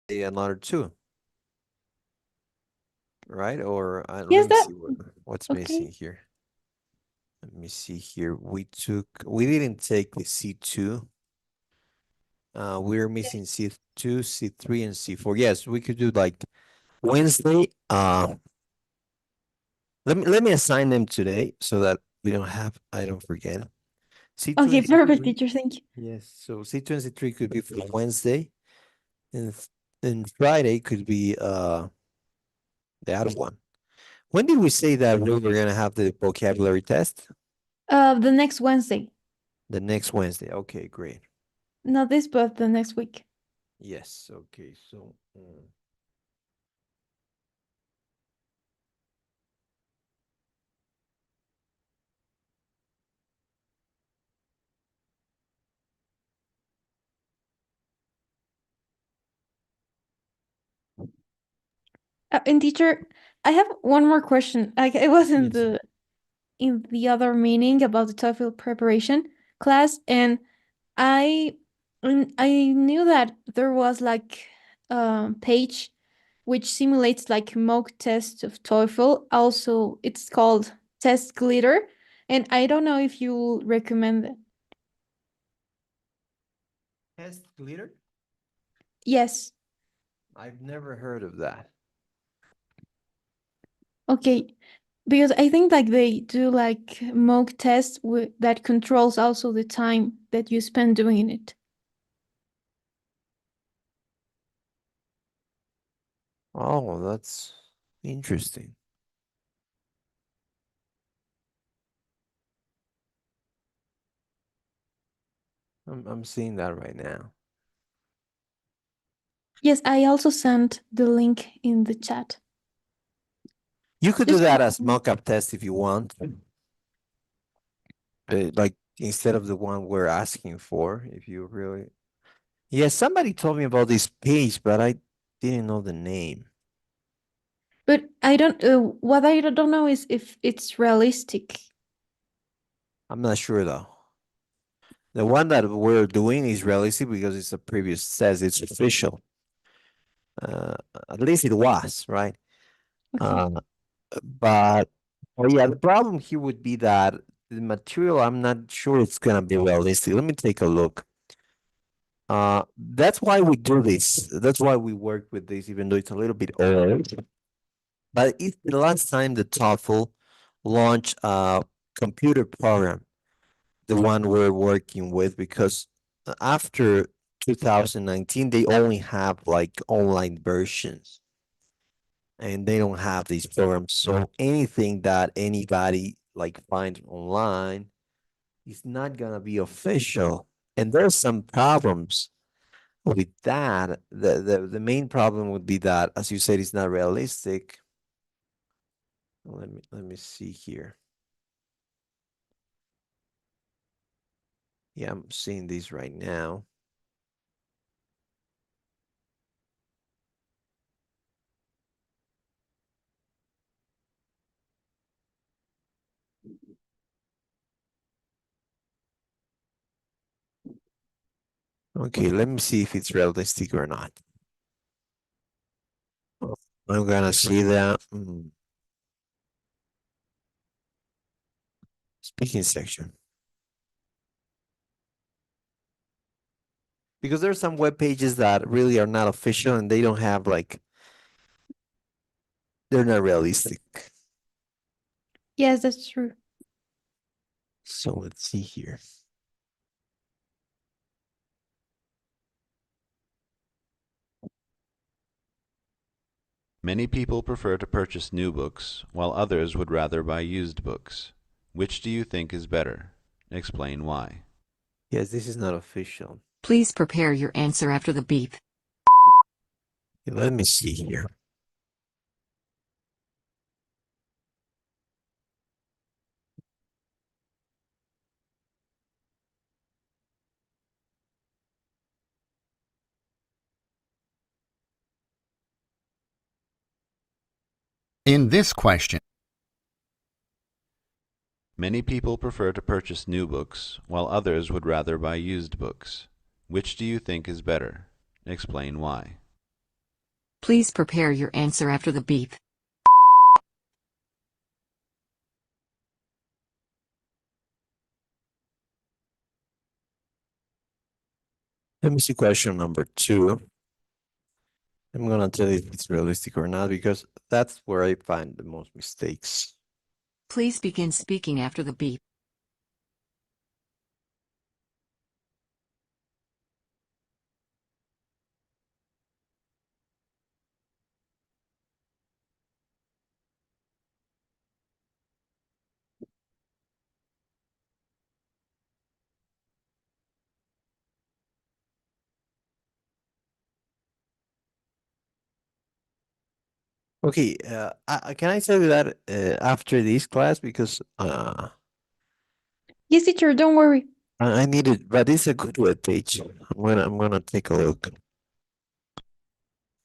another two, right? Or let Yes, me that see what's okay. missing here. Let me see here. We didn't take the C2. We're missing C2, C3, and C4. Yes, we could do like Wednesday. Let me assign them today so that I don't forget. C2 Okay, and perfect, C3. teacher. Thank you. Yes, so C2 and C3 could be for Wednesday, and Friday could be the other one. When did we say that we were gonna have the vocabulary test? The next Wednesday. The next Wednesday. Okay, great. Not this, but the next week. Yes. Okay. So. And teacher, I have one more question. Like it was Yes. in the other meeting about the TOEFL preparation class, and I I knew that there was like a page which simulates like mock test of TOEFL. Also, it's called Test Glitter, and I don't know if you recommend it. Test glitter? Yes. I've never heard of that. Okay. Because I think like they do like mock tests that controls also the time that you spend doing it. Oh, that's interesting. I'm seeing that right now. Yes, I also sent the link in the chat. You could do Just that as one. mock-up test if you want, like instead of the one we're asking for. If you really, yeah, somebody told me about this page, but I didn't know the name. But I don't. What I don't know is if it's realistic. I'm not sure though. The one that we're doing is realistic because it's a previous says it's official. Uh, at least it was, right? Okay. Uh, but oh yeah, the problem here would be that the material, I'm not sure it's gonna be realistic. Let me take a look. That's why we do this. That's why we work with this, even though it's a little bit old. But it's the last time the TOEFL launched a computer program, the one we're working with, because after 2019, they only have like online versions and they don't have these programs. So anything that anybody like finds online is not gonna be official. And there's some problems with that. The main problem would be that, as you said, it's not realistic. Let me see here. Yeah, I'm seeing these right now. Okay, let me see if it's realistic or not. Oh, I'm gonna see that. Speaking section. Because there's some web pages that really are not official and they don't have like they're not realistic. Yes, that's true. So let's see here. Many people prefer to purchase new books, while others would rather buy used books. Which do you think is better? Explain why. Yes, this is not official. Please prepare your answer after the beep. Let me see here. In this question, Many people prefer to purchase new books, while others would rather buy used books. Which do you think is better? Explain why. Please prepare your answer after the beep. Let me see question number 2. I'm gonna tell you if it's realistic or not because that's where I find the most mistakes. Please begin speaking after the beep. Okay, can I tell you that after this class because Yes, teacher, don't worry. I need it, but it's a good web page. I'm gonna take a look.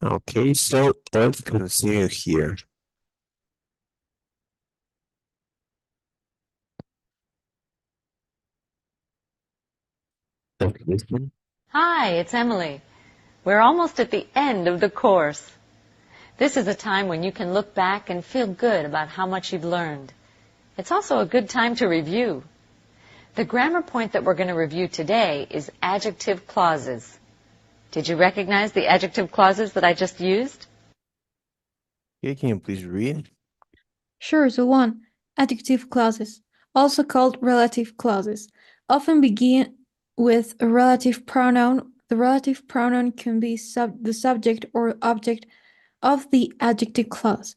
Okay, so let's continue here. Okay, listen. Hi, it's Emily. We're almost at the end of the course. This is a time when you can look back and feel good about how much you've learned. It's also a good time to review. The grammar point that we're going to review today is adjective clauses. Did you recognize the adjective clauses that I just used? Okay, can you please read? Sure, so 1. Adjective clauses, also called relative clauses, often begin with a relative pronoun. The relative pronoun can be the subject or object of the adjective clause.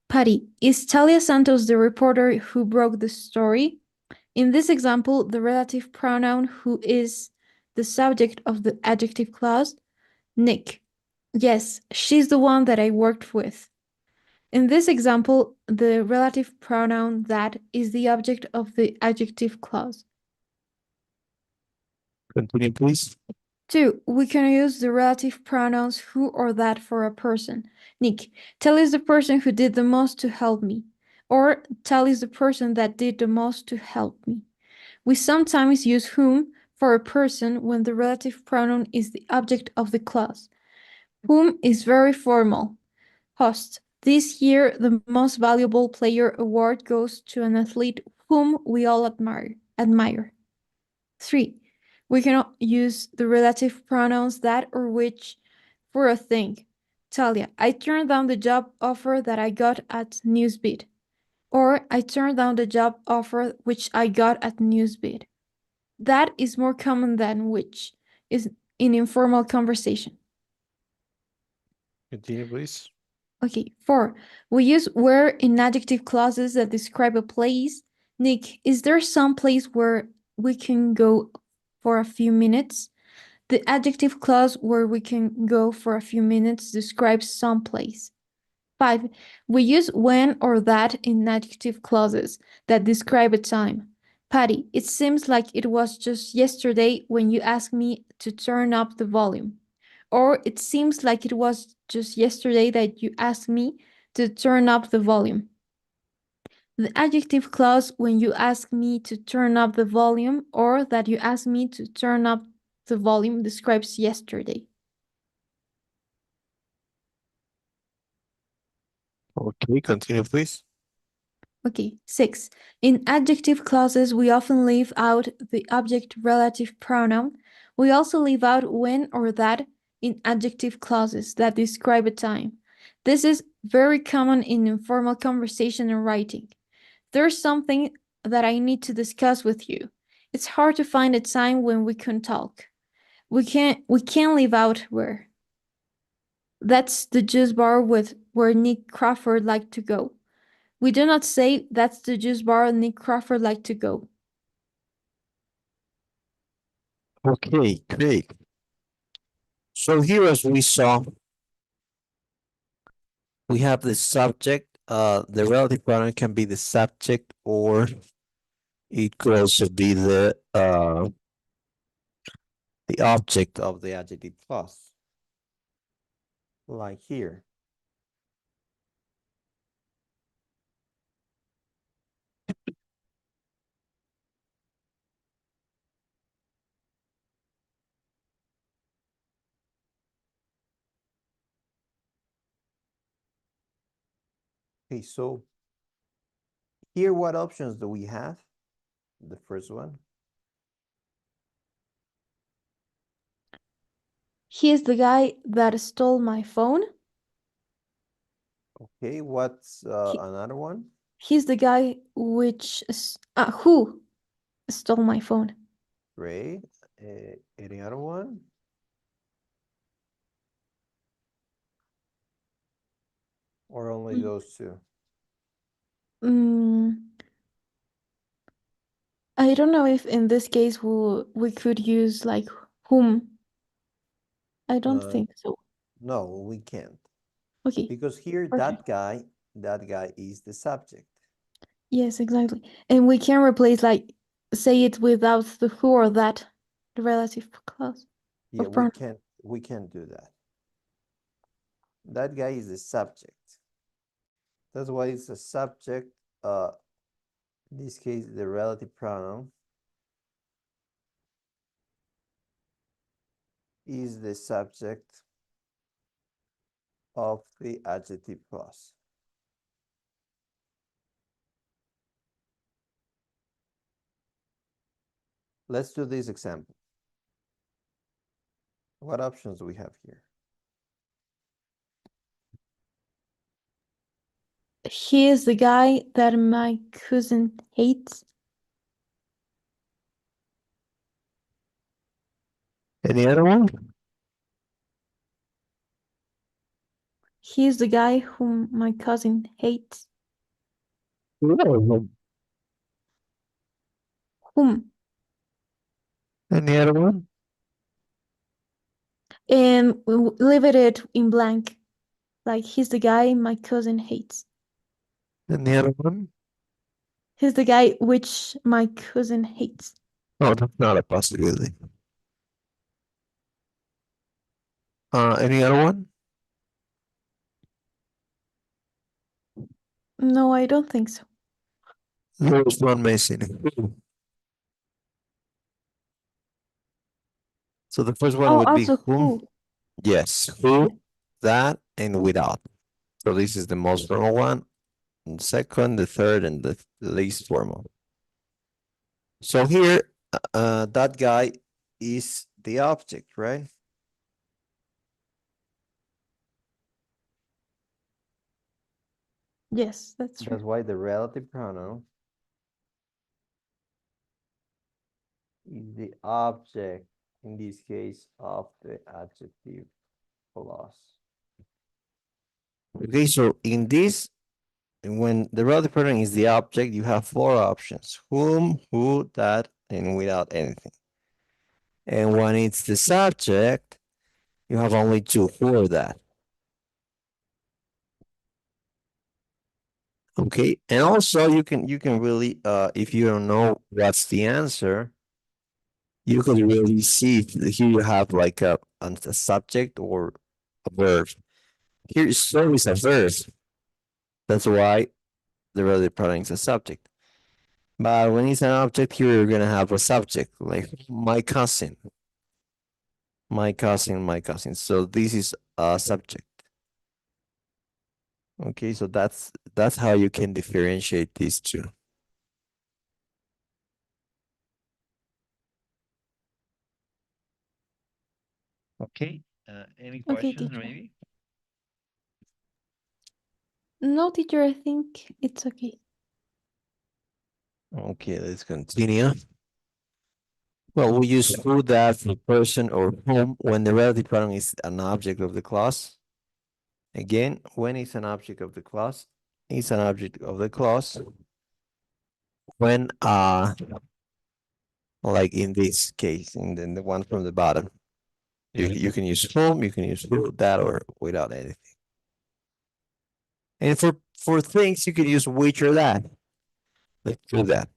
Patty, is Talia Santos the reporter who broke the story? In this example, the relative pronoun who is the subject of the adjective clause. Nick, yes, she's the one that I worked with. In this example, the relative pronoun that is the object of the adjective clause. Continue, please. 2. We can use the relative pronouns who or that for a person. Nick, Tal is the person who did the most to help me. Or Tal is the person that did the most to help me. We sometimes use whom for a person when the relative pronoun is the object of the clause. Whom is very formal. Host, this year the most valuable player award goes to an athlete whom we all admire. 3. We can use the relative pronouns that or which for a thing. Talia, I turned down the job offer that I got at Newsbeat. Or I turned down the job offer which I got at Newsbeat. That is more common than which is in informal conversation. Continue, please. Okay, 4. We use where in adjective clauses that describe a place. Nick, is there some place where we can go for a few minutes? The adjective clause where we can go for a few minutes describes some place. 5. We use when or that in adjective clauses that describe a time. Patty, it seems like it was just yesterday when you asked me to turn up the volume. Or it seems like it was just yesterday that you asked me to turn up the volume. The adjective clause when you ask me to turn up the volume or that you asked me to turn up the volume describes yesterday. Okay, continue, please. Okay, 6. In adjective clauses, we often leave out the object relative pronoun. We also leave out when or that in adjective clauses that describe a time. This is very common in informal conversation and writing. There's something that I need to discuss with you. It's hard to find a time when we can talk. We can leave out where. That's the juice bar with where Nick Crawford liked to go. We do not say that's the juice bar Nick Crawford liked to go. Okay, great. So here as we saw, we have the subject, the relative pronoun can be the subject or it could also be the object of the adjective clause. Like here. Okay, so here, what options do we have? The first one. He is the guy that stole my phone. Okay, what's He- another one? He's the guy who stole my phone. Great. Any other one? Or only Mm. those two? I don't know if in this case we could use like whom. I don't Uh, think so. No, we can't. Okay. Because here, Perfect. that guy is the subject. Yes, exactly. And we can replace like say it without the who or that, the relative clause Yeah, of pronoun. we can't do that. That guy is the subject. That's why it's a subject. In this case, the relative pronoun is the subject of the adjective clause. Let's do this example. What options do we have here? He is the guy that my cousin hates. Any other one? He is the guy whom my cousin hates. No. Whom? Any other one? And leave it in blank. Like he's the guy my cousin hates. Any other one? He's the guy which my cousin hates. Oh, that's not a possibility. Any other one? No, I don't think so. There's one missing. So the first one Oh, would be also whom? who? Yes, who, that, and without. So this is the most formal one, and the second, the third, and the least formal. So here, that guy is the object, right? Yes, that's true. That's why the relative pronoun is the object, in this case, of the adjective clause. Okay, so in this, when the relative pronoun is the object, you have four options: whom, who, that, and without anything. And when it's the subject, you have only two: who or that. Okay, and also you can really if you don't know what's the answer, you could really see here you have like a subject or a verb. Here is always a verb. That's why the relative pronoun is a subject. But when it's an object, here you're gonna have a subject like my cousin, my cousin, my cousin. So this is a subject. Okay, so that's how you can differentiate these two. Okay. Any Okay, questions teacher. maybe? No, teacher, I think it's okay. Okay, let's continue. Well, we use who, that for person or whom when the relative pronoun is an object of the clause. Again, when it's an object of the clause, it's an object of the clause. When like in this case, in the one from the bottom, you can use whom, you can use who, that, or without anything. And for things, you can use which or that. Let's do that.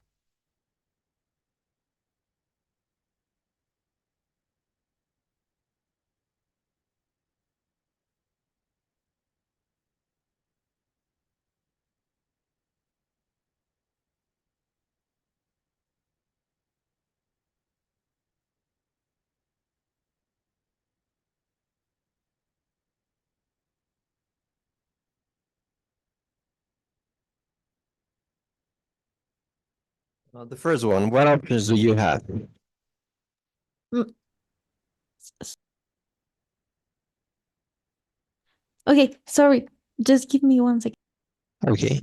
The first one, what options do you have? Okay, sorry. Just give me 1 second. Okay.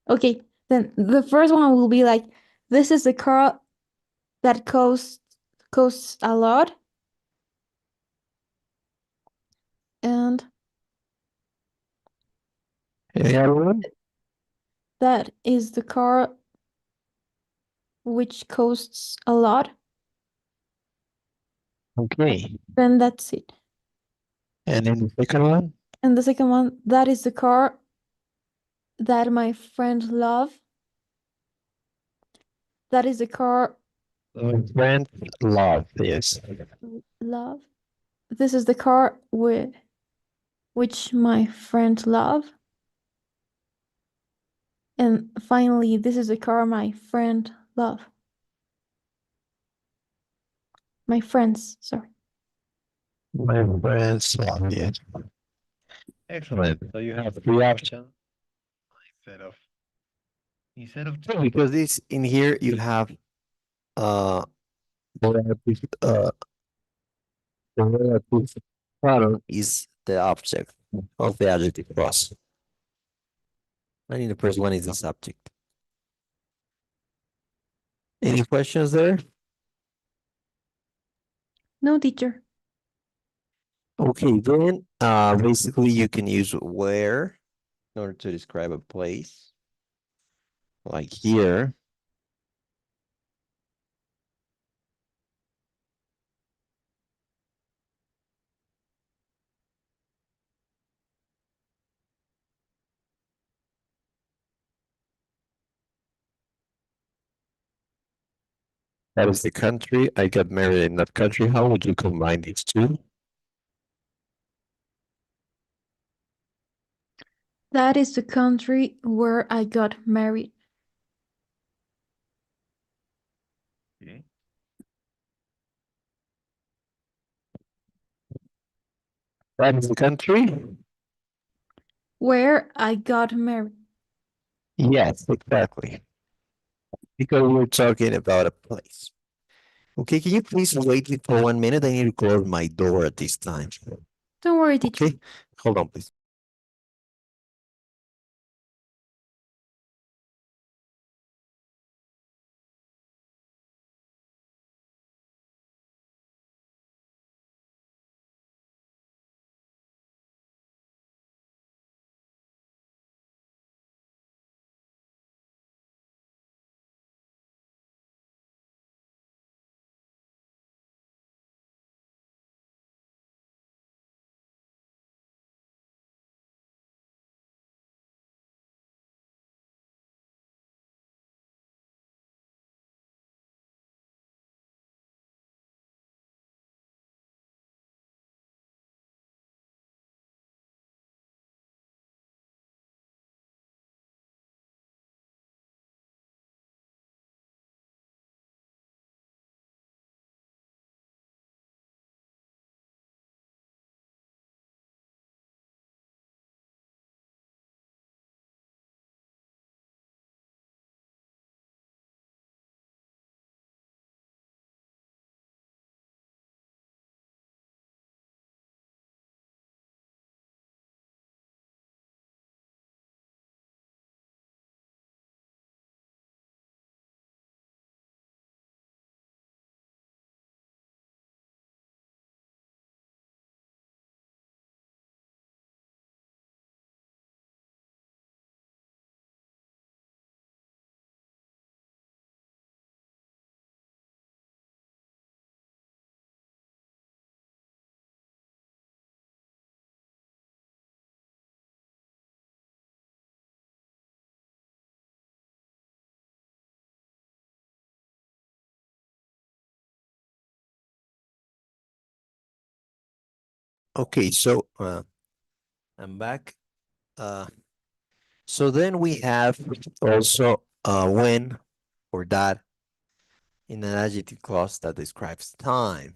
Okay, then the first one will be like, this is the car that costs a lot. And Any other one? that is the car which costs a lot. Okay. Then that's it. And then the second one? And the second one, that is the car that my friend love. That is the car Friend love, yes. love. This is the car which my friend love. And finally, this is the car my friend love. My friends, sorry. My friends love, yes. Excellent. So you have three options instead of two, because this in here you have uh the relative pattern is the object of the adjective clause. And in the first one is the subject. Any questions there? No, teacher. Okay, then basically you can use where in order to describe a place. Like here. That is the country. I got married in that country. How would you combine these two? That is the country where I got married. Okay. That is the country? Where I got married. Yes, exactly. Because we're talking about a place. Okay, can you please wait for 1 minute? I need to close my door at this time. Don't worry, teacher. Okay, hold on, please. Okay, so I'm back. So then we have also when or that in an adjective clause that describes time.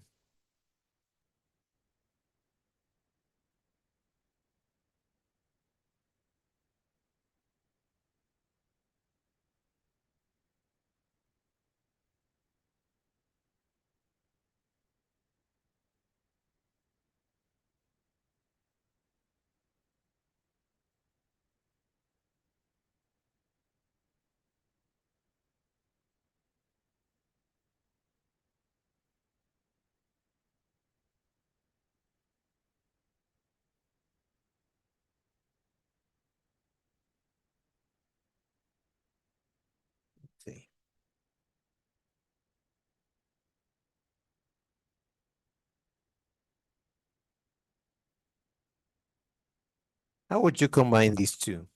How would you combine these two?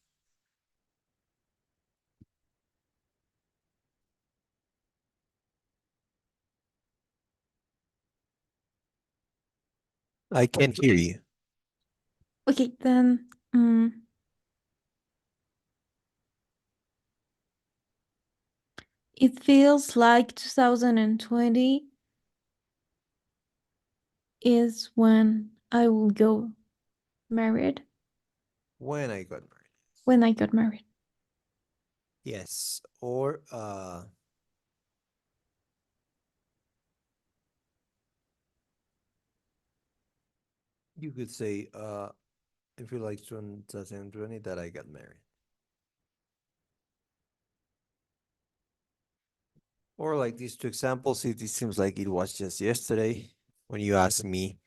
I can't hear you. Okay, then it feels like 2020 is when I will go married. When I got married. When I got married. Yes. Or you could say I feel like 2020 that I got married. Or like these two examples, it seems like it was just yesterday when you asked me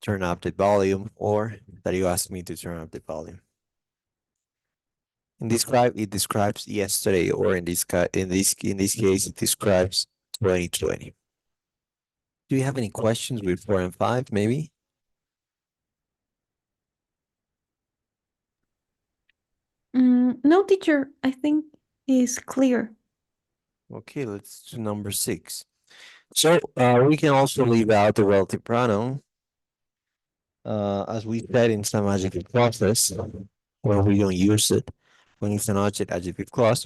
turn up the volume, or that you asked me to turn up the volume. In describe, it describes yesterday, or in this case, it describes 2020. Do you have any questions with 4 and 5, maybe? No, teacher, I think is clear. Okay, let's do number 6. So we can also leave out the relative pronoun. As we said in some adjective clauses, when we don't use it, when it's an adjective clause,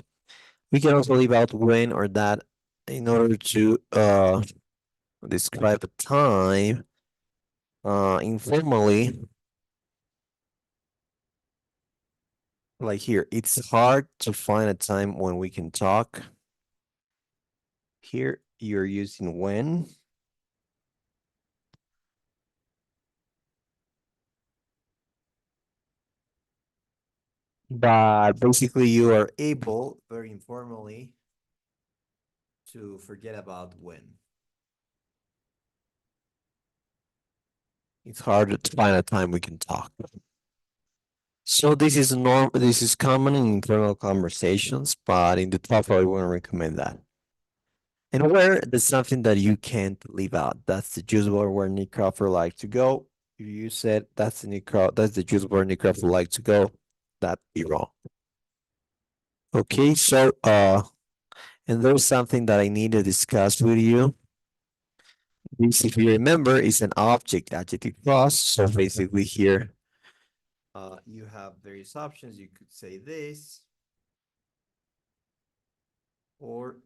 we can also leave out when or that in order to describe a time informally. Like here, it's hard to find a time when we can talk. Here, you're using when. But basically, you are able, very informally, to forget about when. It's hard to find a time we can talk. So this is common in internal conversations, but in the TOEFL, I wouldn't recommend that. And where, that's something that you can't leave out. That's the use word where Nick Crawford likes to go. If you said that's the use word Nick Crawford like to go, that'd be wrong. Okay, so and there's something that I need to discuss with you. This, if you remember, is an object adjective clause. So basically here, you have various options. You could say this, or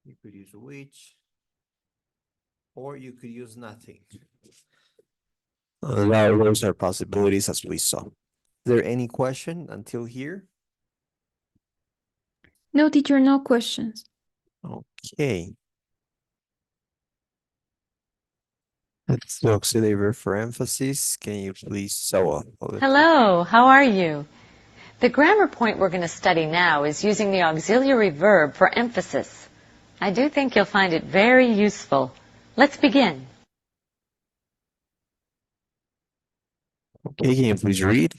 you could use which, or you could use nothing. Those are possibilities as we saw. Is there any question until here? No, teacher, no questions. Okay. That's the auxiliary verb for emphasis. Can you please Hello, how are you? The grammar point we're going to study now is using the auxiliary verb for emphasis. I do think you'll find it very useful. Let's begin. Okay, can you please read?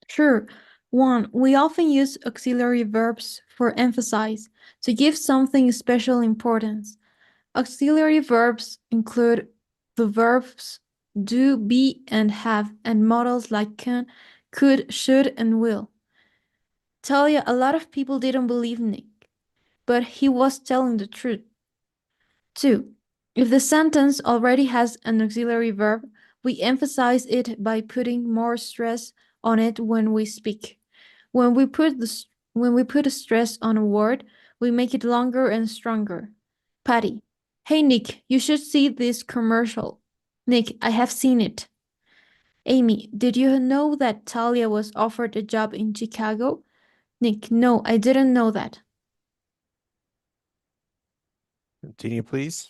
Sure. 1. We often use auxiliary verbs for emphasize, to give something special importance. Auxiliary verbs include the verbs do, be, and have, and modals like can, could, should, and will. Talia, a lot of people didn't believe Nick, but he was telling the truth. 2. If the sentence already has an auxiliary verb, we emphasize it by putting more stress on it when we speak. When we put a stress on a word, we make it longer and stronger. Patty, hey Nick, you should see this commercial. Nick, I have seen it. Amy, did you know that Talia was offered a job in Chicago? Nick, no, I didn't know that. Continue, please.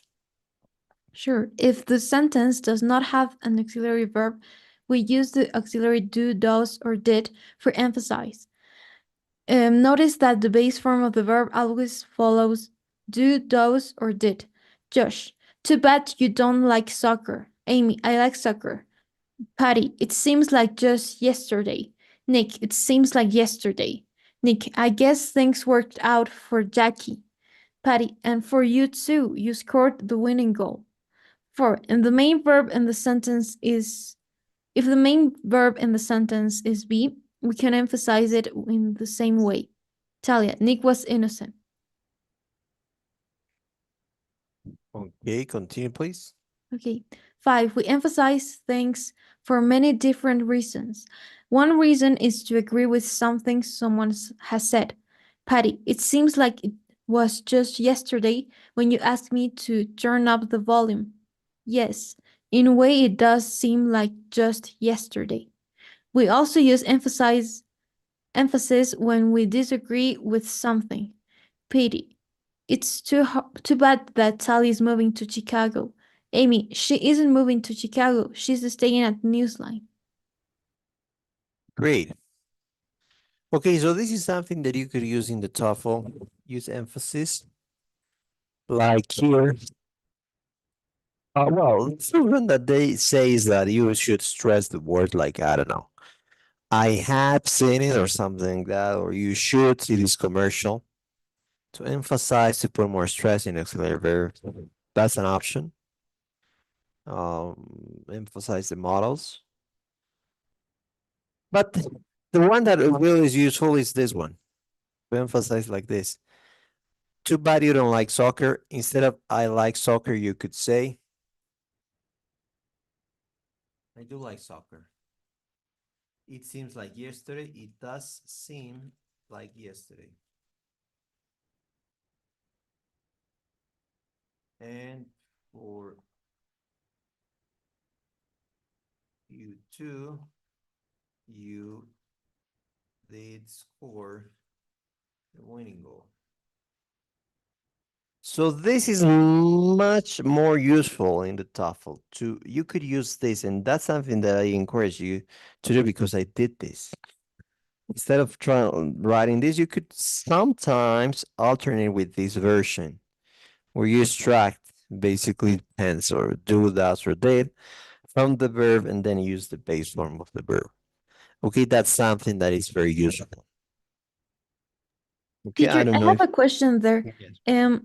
Sure. If the sentence does not have an auxiliary verb, we use the auxiliary do, does, or did for emphasize. Notice that the base form of the verb always follows do, does, or did. Josh, too bad you don't like soccer. Amy, I like soccer. Patty, it seems like just yesterday. Nick, it seems like yesterday. Nick, I guess things worked out for Jackie. Patty, and for you too, you scored the winning goal. 4. And the main verb in the sentence is, if the main verb in the sentence is be, we can emphasize it in the same way. Talia, Nick was innocent. Okay, continue, please. Okay. 5. We emphasize things for many different reasons. One reason is to agree with something someone has said. Patty, it seems like it was just yesterday when you asked me to turn up the volume. Yes, in a way it does seem like just yesterday. We also use emphasis when we disagree with something. Pity. It's too bad that Sally is moving to Chicago. Amy, she isn't moving to Chicago. She's staying at Newsline. Great. Okay, so this is something that you could use in the TOEFL. Use emphasis. Like here. Well, something that they say is that you should stress the word like, I don't know, I have seen it or something like that, or you should see this commercial. To emphasize, to put more stress in auxiliary verb. That's an option. Emphasize the models. But the one that really is useful is this one. To emphasize like this. Too bad you don't like soccer. Instead of I like soccer, you could say I do like soccer. It seems like yesterday. It does seem like yesterday. And for you too, you did score the winning goal. So this is much more useful in the TOEFL. You could use this, and that's something that I encourage you to do because I did this. Instead of writing this, you could sometimes alternate with this version, where you extract basically tense or do, does, or did from the verb, and then use the base form of the verb. Okay, that's something that is very useful. Okay, I Teacher, don't I know have if a question there. yes.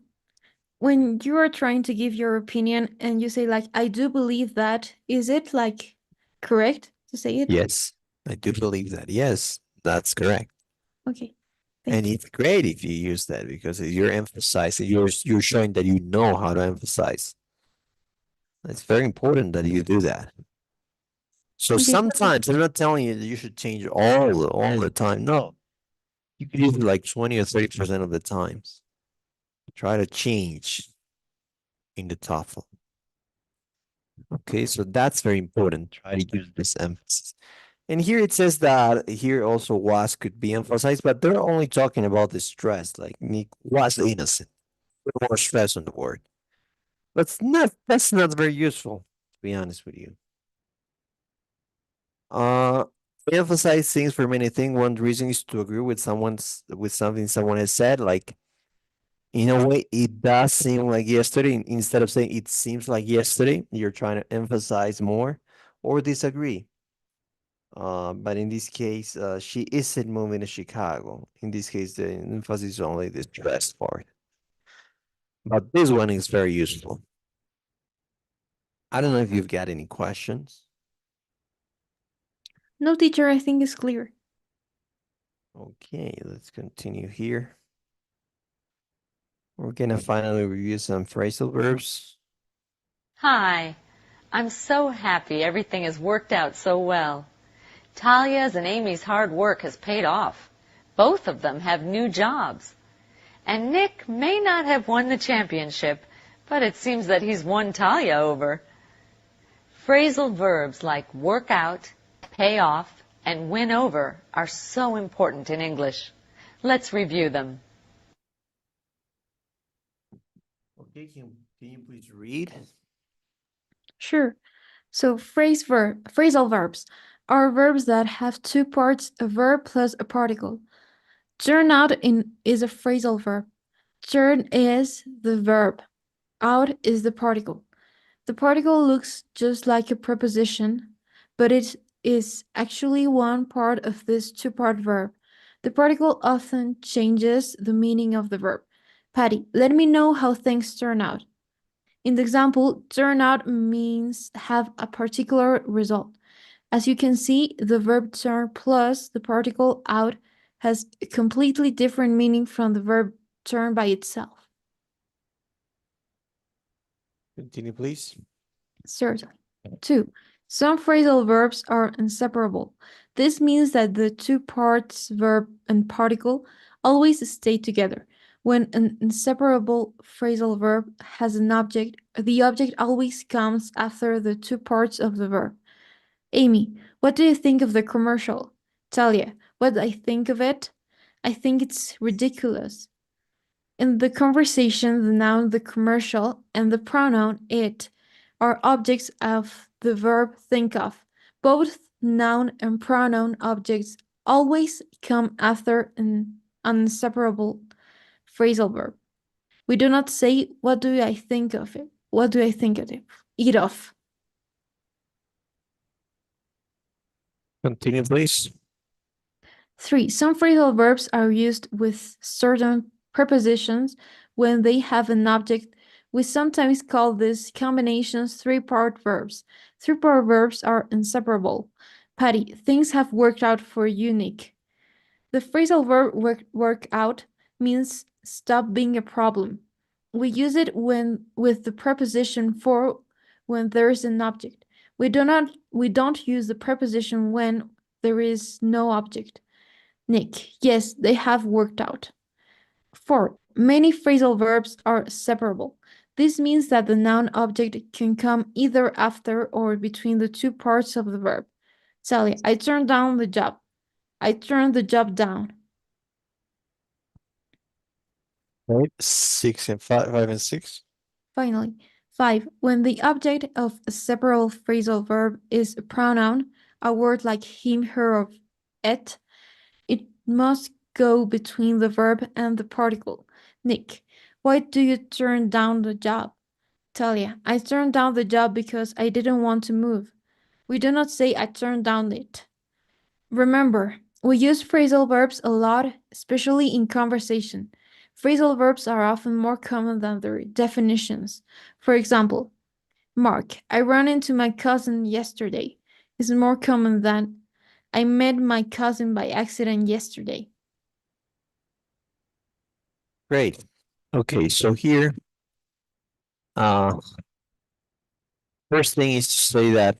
When you are trying to give your opinion and you say like, I do believe that, is it like correct to say it? Yes, I do believe that. Yes, that's correct. Okay. And Thank you. it's great if you use that because you're emphasizing, you're showing that you know how to emphasize. It's very important that you do that. So Okay, perfect. sometimes I'm not telling you that you should change all the time. No, you could use it like 20 or 30% of the times. Try to change in the TOEFL. Okay, so that's very important. Try to use this emphasis. And here it says that here also was could be emphasized, but they're only talking about the stress, like Nick was innocent. Put more stress on the word. That's not very useful, to be honest with you. We emphasize things for many things. One reason is to agree with something someone has said, like in a way, it does seem like yesterday. Instead of saying it seems like yesterday, you're trying to emphasize more or disagree. But in this case, she isn't moving to Chicago. In this case, the emphasis is only the stress part. But this one is very useful. I don't know if you've got any questions. No, teacher, I think it's clear. Okay, let's continue here. We're gonna finally review some phrasal verbs. Hi. I'm so happy everything has worked out so well. Talia's and Amy's hard work has paid off. Both of them have new jobs. And Nick may not have won the championship, but it seems that he's won Talia over. Phrasal verbs like work out, pay off, and win over are so important in English. Let's review them. Okay, can you please read? Sure. So phrasal verbs are verbs that have two parts, a verb plus a particle. Turn out is a phrasal verb. Turn is the verb. Out is the particle. The particle looks just like a preposition, but it is actually one part of this two-part verb. The particle often changes the meaning of the verb. Patty, let me know how things turn out. In the example, turn out means have a particular result. As you can see, the verb turn plus the particle out has a completely different meaning from the verb turn by itself. Continue, please. Certainly. 2. Some phrasal verbs are inseparable. This means that the two parts, verb and particle, always stay together. When an inseparable phrasal verb has an object, the object always comes after the two parts of the verb. Amy, what do you think of the commercial? Talia, what do I think of it? I think it's ridiculous. In the conversation, the noun the commercial and the pronoun it are objects of the verb think of. Both noun and pronoun objects always come after an inseparable phrasal verb. We do not say, what do I think of it? What do I think of it of? Continue, please. 3. Some phrasal verbs are used with certain prepositions when they have an object. We sometimes call these combinations three-part verbs. Three-part verbs are inseparable. Patty, things have worked out for you, Nick. The phrasal verb work out means stop being a problem. We use it when with the preposition for when there is an object. We don't use the preposition when there is no object. Nick, yes, they have worked out. 4. Many phrasal verbs are separable. This means that the noun object can come either after or between the two parts of the verb. Sally, I turned down the job. I turned the job down. Right. 6 and 5 and 6. Finally, 5. When the object of a separable phrasal verb is a pronoun, a word like him, her, or it, it must go between the verb and the particle. Nick, why do you turn down the job? Talia, I turned down the job because I didn't want to move. We do not say I turned down it. Remember, we use phrasal verbs a lot, especially in conversation. Phrasal verbs are often more common than their definitions. For example, Mark, I ran into my cousin yesterday is more common than I met my cousin by accident yesterday. Great. Okay, so here, first thing is to say that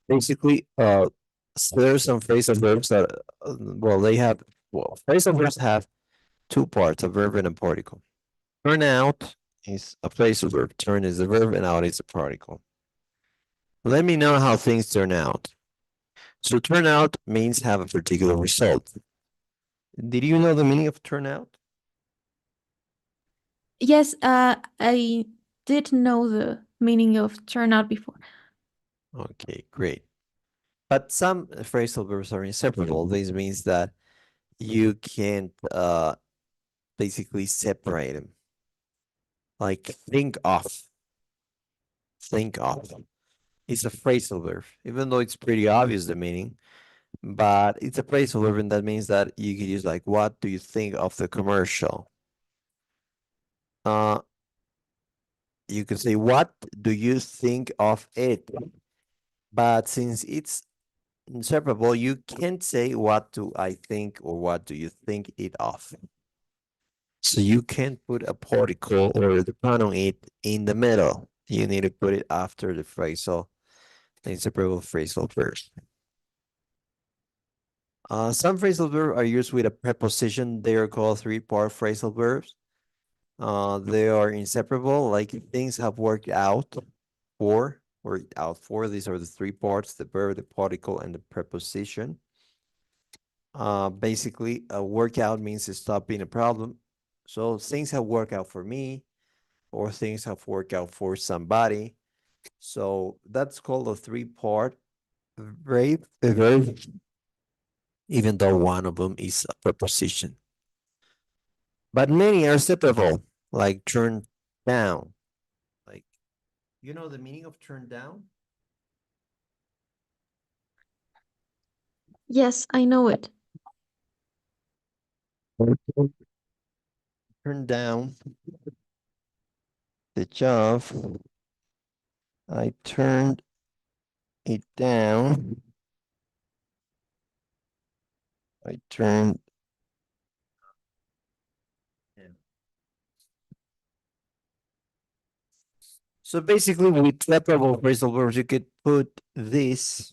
basically, there are some phrasal verbs that, phrasal verbs have two parts, a verb and a particle. Turn out is a phrasal verb. Turn is the verb and out is a particle. Let me know how things turn out. So turn out means have a particular result. Did you know the meaning of turn out? Yes, I did know the meaning of turnout before. Okay, great. But some phrasal verbs are inseparable. This means that you can't basically separate them. Like think of. Think of. It's a phrasal verb, even though it's pretty obvious the meaning, but it's a phrasal verb, and that means that you can use like, what do you think of the commercial? You can say, what do you think of it? But since it's inseparable, you can't say what do I think or what do you think it of. So you can't put a particle or the pronoun it in the middle. You need to put it after the phrasal, the inseparable phrasal verbs. Some phrasal verbs are used with a preposition. They are called three-part phrasal verbs. They are inseparable, like things have worked out for, or out for. These are the three parts, the verb, the particle, and the preposition. Basically, a workout means to stop being a problem. So things have worked out for me, or things have worked out for somebody. So that's called a three-part verb, even though one of them is a preposition. But many are separable, like turn down. Like, you know the meaning of turn down? Yes, I know it. Turn turned down the job. I turned it down. I turned. So basically, with separable phrasal verbs, you could put this,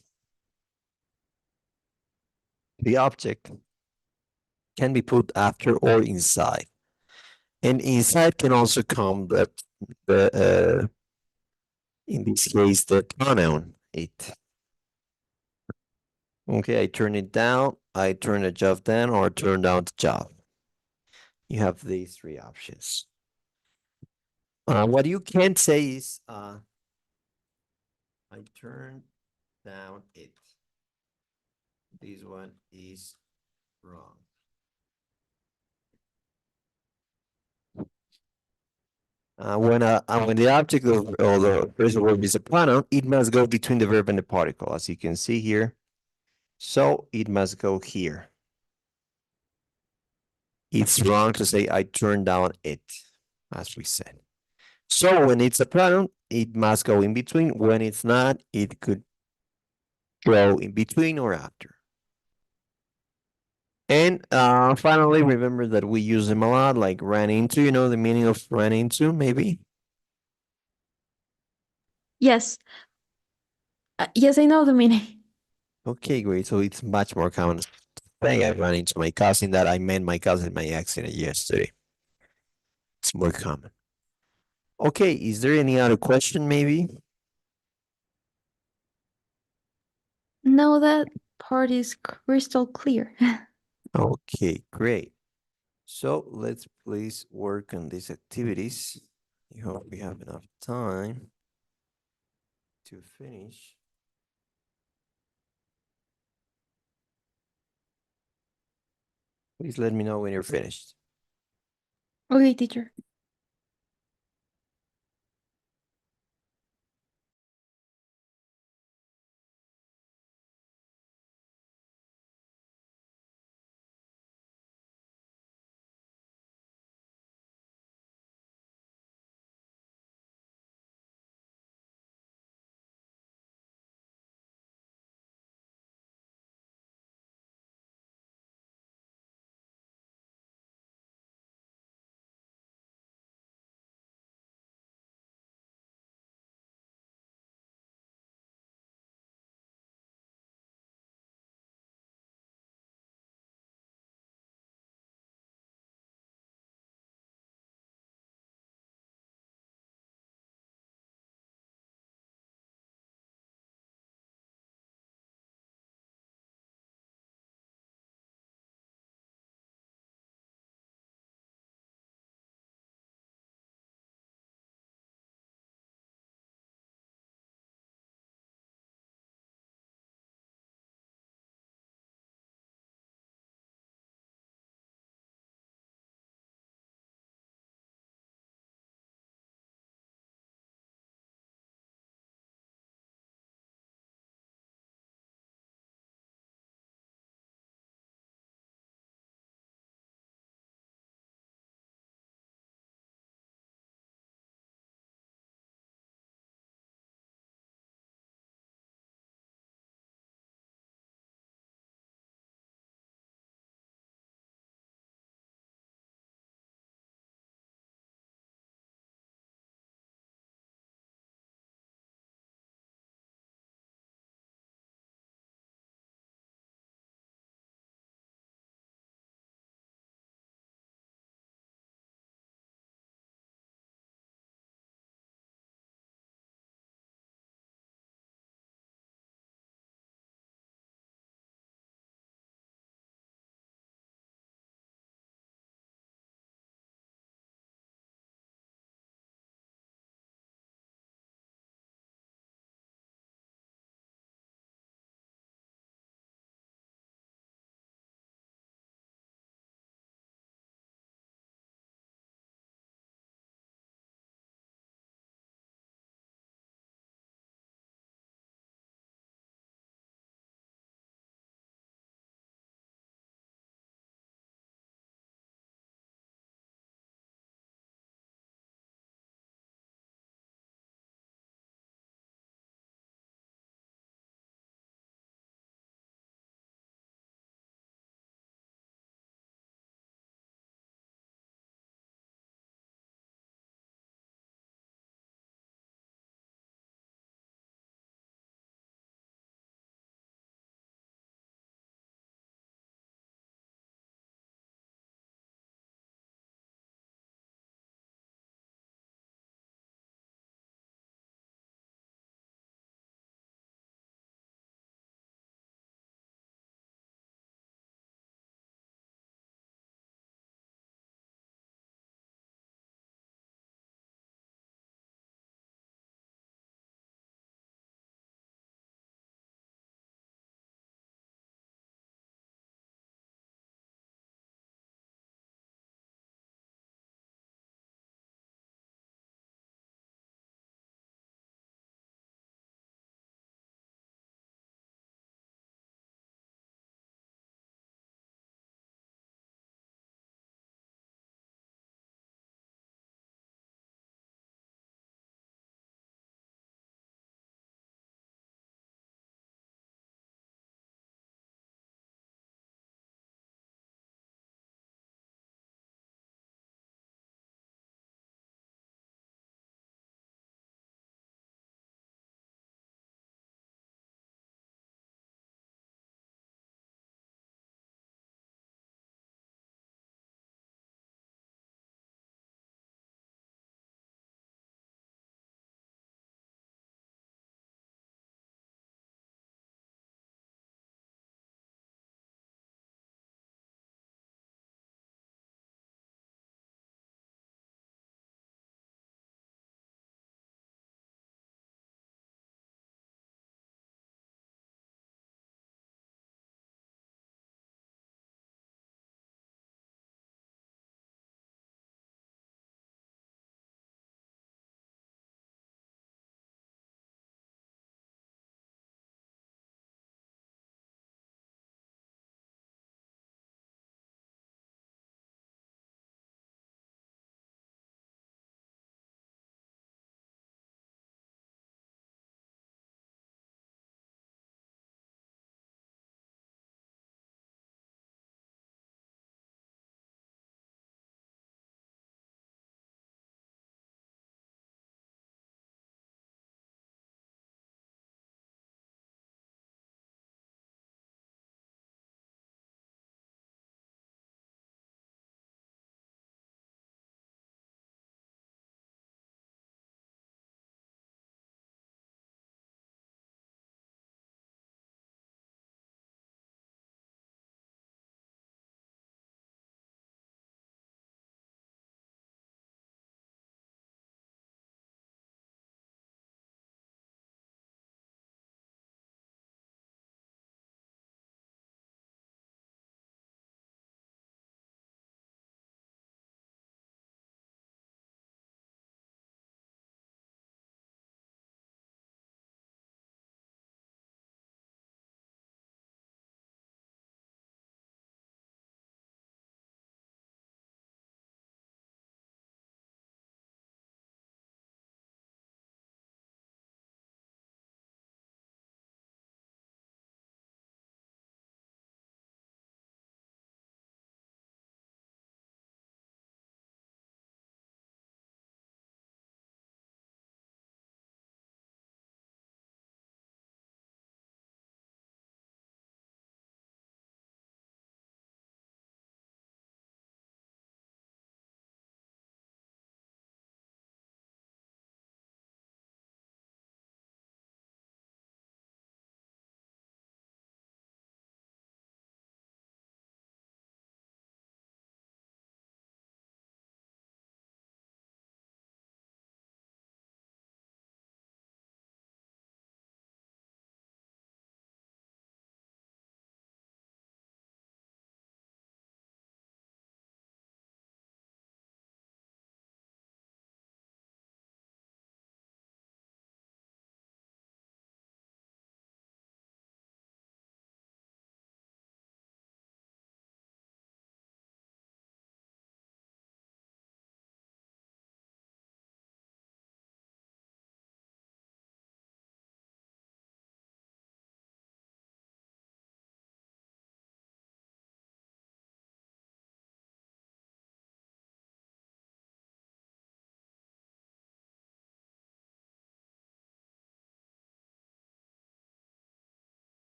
the object, can be put after or inside. And inside can also come the in this case, the pronoun it. Okay, I turn it down, I turn the job down, or turn down the job. You have these three options. What you can say is, I turned down it. This one is wrong. When the object of or the phrasal verb is a pronoun, it must go between the verb and the particle, as you can see here. So it must go here. It's wrong to say I turned down it, as we said. So when it's a pronoun, it must go in between. When it's not, it could go in between or after. And finally, remember that we use them a lot, like ran into, you know the meaning of ran into, maybe? Yes. Yes, I know the meaning. Okay, great. So it's much more common saying I ran into my cousin that I met my cousin in my accident yesterday. It's more common. Okay, is there any other question maybe? No, that part is crystal clear. Okay, great. So let's please work on these activities. I hope we have enough time to finish. Please let me know when you're finished. Okay, teacher.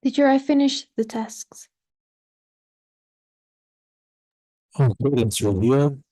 Teacher, I finished the tasks. Okay, let's review.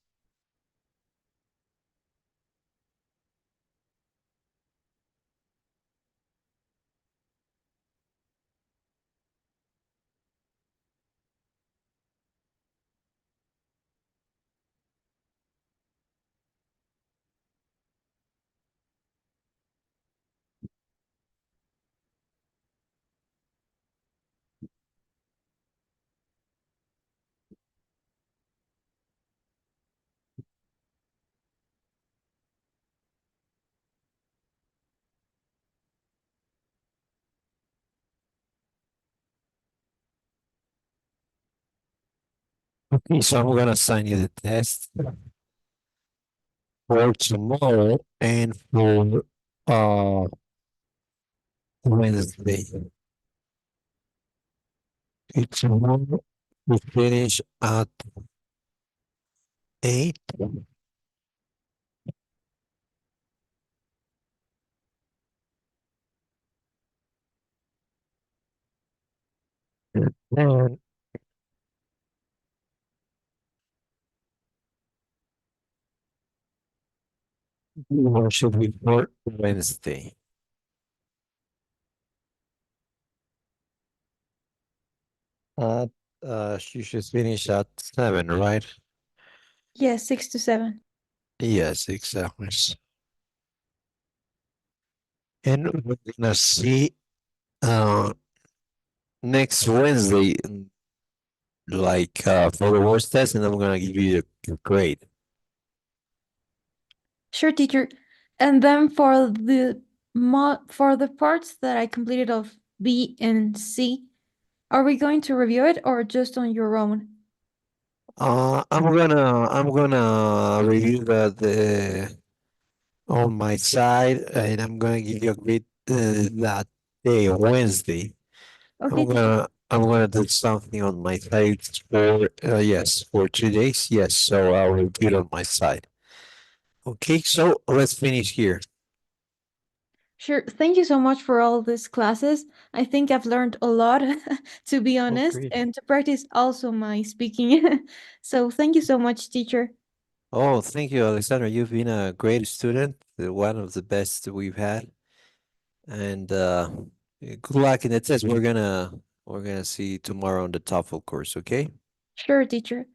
Okay, so I'm gonna assign you the test for tomorrow and for Wednesday. Okay, tomorrow we finish at 8. And what should we for Wednesday? She should finish at 7, right? Yes, 6 to 7. Yes, exactly. And we're gonna see next Wednesday, like for the worst test, and I'm gonna give you the grade. Sure, teacher. And then for the parts that I completed of B and C, are we going to review it or just on your own? I'm gonna review the on my side, and I'm gonna give you a grade that day, Wednesday. Okay, teacher. I'm gonna do something on my side for yes, for 2 days. Yes, so I'll review it on my side. Okay, so let's finish here. Sure. Thank you so much for all these classes. I think I've learned a lot, to be honest, great. and to practice also my speaking. So thank you so much, teacher. Oh, thank you, Alexandra. You've been a great student, one of the best we've had. And good luck in the test. We're gonna see you tomorrow on the TOEFL course, okay? Sure, teacher.